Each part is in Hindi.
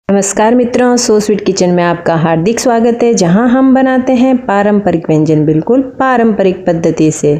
नमस्कार मित्रों, सो स्वीट किचन में आपका हार्दिक स्वागत है, जहां हम बनाते हैं पारंपरिक व्यंजन बिल्कुल पारंपरिक पद्धति से।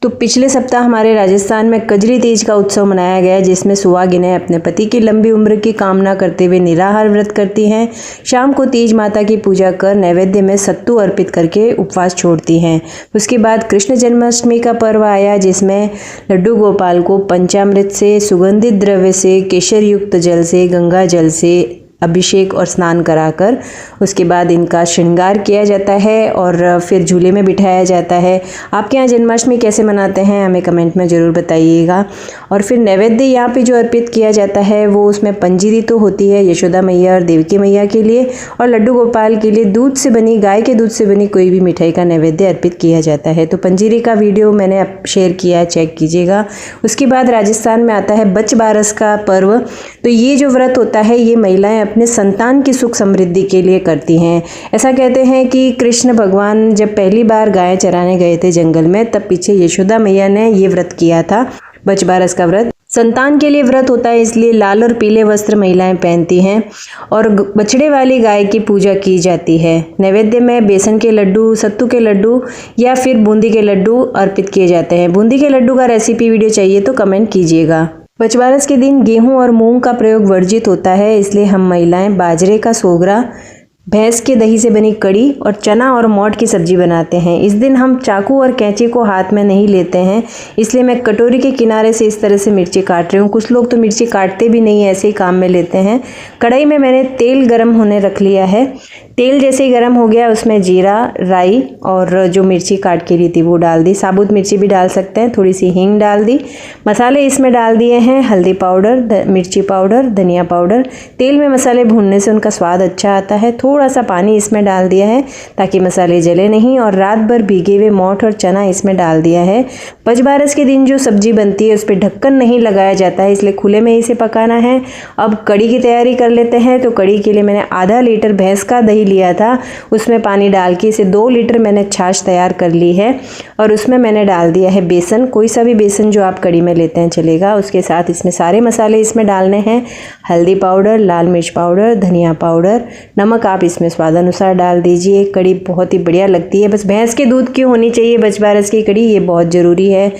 तो पिछले सप्ताह हमारे राजस्थान में कजरी तीज का उत्सव मनाया गया, जिसमें सुहागिनें अपने पति की लंबी उम्र की कामना करते हुए निराहार व्रत करती हैं। शाम को तीज माता की पूजा कर नैवेद्य में सत्तू अर्पित करके उपवास छोड़ती हैं। उसके बाद कृष्ण जन्माष्टमी का पर्व आया, जिसमें लड्डू गोपाल को पंचामृत से, सुगंधित द्रव्य से, केशर युक्त जल से, गंगा जल से अभिषेक और स्नान कराकर उसके बाद इनका श्रृंगार किया जाता है और फिर झूले में बिठाया जाता है। आपके यहाँ जन्माष्टमी कैसे मनाते हैं हमें कमेंट में ज़रूर बताइएगा। और फिर नैवेद्य यहाँ पे जो अर्पित किया जाता है वो उसमें पंजीरी तो होती है यशोदा मैया और देवकी मैया के लिए, और लड्डू गोपाल के लिए दूध से बनी, गाय के दूध से बनी कोई भी मिठाई का नैवेद्य अर्पित किया जाता है। तो पंजीरी का वीडियो मैंने शेयर किया है, चेक कीजिएगा। उसके बाद राजस्थान में आता है बच बारस का पर्व। तो ये जो व्रत होता है ये महिलाएं अपने संतान की सुख समृद्धि के लिए करती हैं। ऐसा कहते हैं कि कृष्ण भगवान जब पहली बार गाय चराने गए थे जंगल में, तब पीछे यशोदा मैया ने ये व्रत किया था। बचबारस का व्रत संतान के लिए व्रत होता है, इसलिए लाल और पीले वस्त्र महिलाएं पहनती हैं और बछड़े वाली गाय की पूजा की जाती है। नैवेद्य में बेसन के लड्डू, सत्तू के लड्डू या फिर बूंदी के लड्डू अर्पित किए जाते हैं। बूंदी के लड्डू का रेसिपी वीडियो चाहिए तो कमेंट कीजिएगा। बचबारस के दिन गेहूं और मूंग का प्रयोग वर्जित होता है, इसलिए हम महिलाएं बाजरे का सोगरा, भैंस के दही से बनी कड़ी और चना और मोठ की सब्जी बनाते हैं। इस दिन हम चाकू और कैंची को हाथ में नहीं लेते हैं, इसलिए मैं कटोरी के किनारे से इस तरह से मिर्ची काट रही हूँ। कुछ लोग तो मिर्ची काटते भी नहीं, ऐसे ही काम में लेते हैं। कढ़ाई में मैंने तेल गरम होने रख लिया है। तेल जैसे ही गरम हो गया उसमें जीरा, राई और जो मिर्ची काट के ली थी वो डाल दी। साबुत मिर्ची भी डाल सकते हैं। थोड़ी सी हींग डाल दी। मसाले इसमें डाल दिए हैं, हल्दी पाउडर, मिर्ची पाउडर, धनिया पाउडर। तेल में मसाले भूनने से उनका स्वाद अच्छा आता है। थोड़ा सा पानी इसमें डाल दिया है ताकि मसाले जले नहीं, और रात भर भीगे हुए मोठ और चना इसमें डाल दिया है। बचबारस के दिन जो सब्जी बनती है उस पर ढक्कन नहीं लगाया जाता है, इसलिए खुले में इसे पकाना है। अब कड़ी की तैयारी कर लेते हैं। तो कड़ी के लिए मैंने आधा लीटर भैंस का दही लिया था, उसमें पानी डाल के इसे 2 लीटर मैंने छाछ तैयार कर ली है, और उसमें मैंने डाल दिया है बेसन, कोई सा भी बेसन जो आप कड़ी में लेते हैं चलेगा। उसके साथ इसमें सारे मसाले इसमें डालने हैं, हल्दी पाउडर, लाल मिर्च पाउडर, धनिया पाउडर, नमक आप इसमें स्वादानुसार डाल दीजिए। कड़ी बहुत ही बढ़िया लगती है। बस भैंस के दूध की होनी चाहिए बचबारस की कड़ी, ये बहुत ज़रूरी है।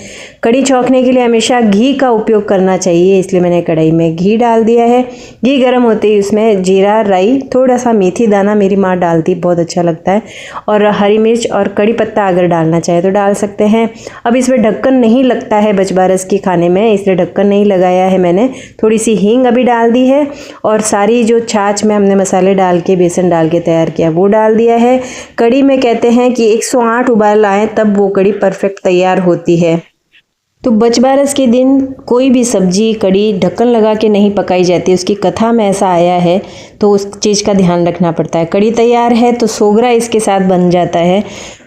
कड़ी छौंकने के लिए हमेशा घी का उपयोग करना चाहिए, इसलिए मैंने कढ़ाई में घी डाल दिया है। घी गर्म होते ही उसमें जीरा, राई, थोड़ा सा मेथी दाना मेरी माँ डालती, बहुत अच्छा लगता है, और हरी मिर्च और कड़ी पत्ता अगर डालना चाहे तो डाल सकते हैं। अब इसमें ढक्कन नहीं लगता है बचबारस के खाने में, इसलिए ढक्कन नहीं लगाया है मैंने। थोड़ी सी हींग अभी डाल दी है, और सारी जो छाछ में हमने मसाले डाल के बेसन डाल के तैयार किया वो डाल दिया है। कड़ी में कहते हैं कि 108 उबाल आए तब वो कड़ी परफेक्ट तैयार होती है। तो बचबारस के दिन कोई भी सब्जी, कड़ी ढक्कन लगा के नहीं पकाई जाती, उसकी कथा में ऐसा आया है, तो उस चीज़ का ध्यान रखना पड़ता है। कड़ी तैयार है तो सोगरा इसके साथ बन जाता है।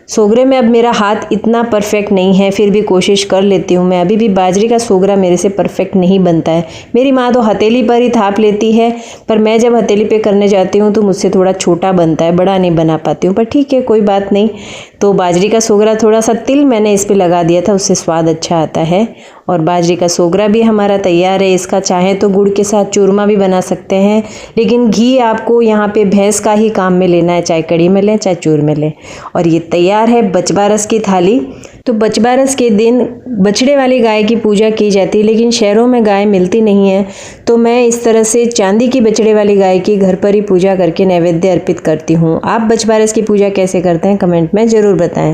सोगरे में अब मेरा हाथ इतना परफेक्ट नहीं है, फिर भी कोशिश कर लेती हूँ मैं। अभी भी बाजरे का सोगरा मेरे से परफेक्ट नहीं बनता है। मेरी माँ तो हथेली पर ही थाप लेती है, पर मैं जब हथेली पे करने जाती हूँ तो मुझसे थोड़ा छोटा बनता है, बड़ा नहीं बना पाती हूँ, पर ठीक है कोई बात नहीं। तो बाजरे का सोगरा, थोड़ा सा तिल मैंने इस पर लगा दिया था, उससे स्वाद अच्छा आता है। और बाजरे का सोगरा भी हमारा तैयार है। इसका चाहे तो गुड़ के साथ चूरमा भी बना सकते हैं, लेकिन घी आपको यहाँ पे भैंस का ही काम में लेना है, चाहे कड़ी में लें चाहे चूर में लें। और ये तैयार है बचबारस की थाली। तो बचबारस के दिन बछड़े वाली गाय की पूजा की जाती है, लेकिन शहरों में गाय मिलती नहीं है, तो मैं इस तरह से चांदी की बछड़े वाली गाय की घर पर ही पूजा करके नैवेद्य अर्पित करती हूँ। आप बचबारस की पूजा कैसे करते हैं कमेंट में ज़रूर बताएं।